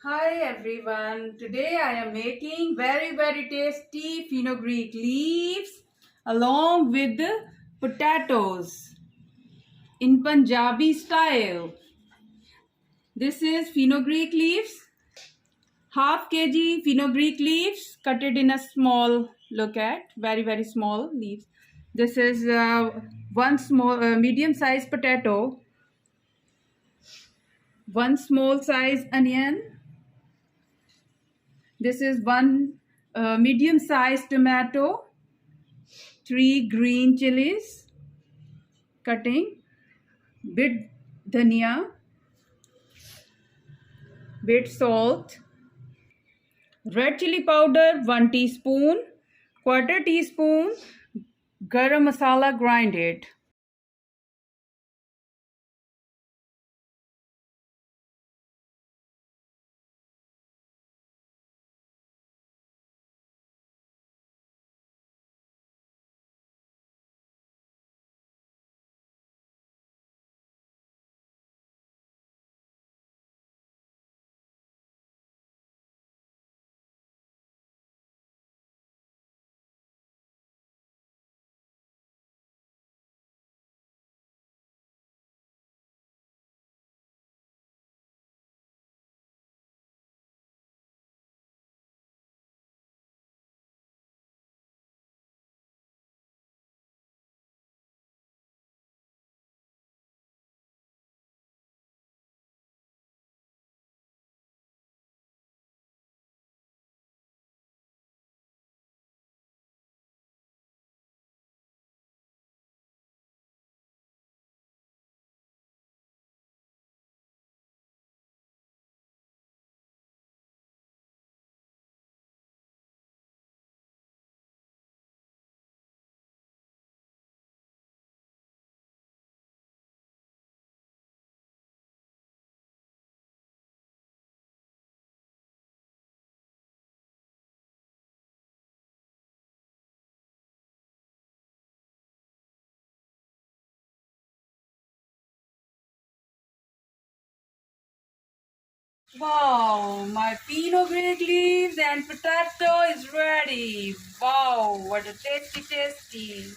Hi everyone, today I am making very tasty fenugreek leaves along with potatoes in Punjabi style. This is fenugreek leaves, half kg fenugreek leaves cut it in a small, look at very small leaves. This is one small medium sized potato, one small size onion. This is one medium-sized tomato, three green chilies, cutting, bit dhania, bit salt, red chili powder 1 teaspoon, quarter teaspoon garam masala grinded. Wow, my fenugreek leaves and potato is ready. Wow, what a tasty.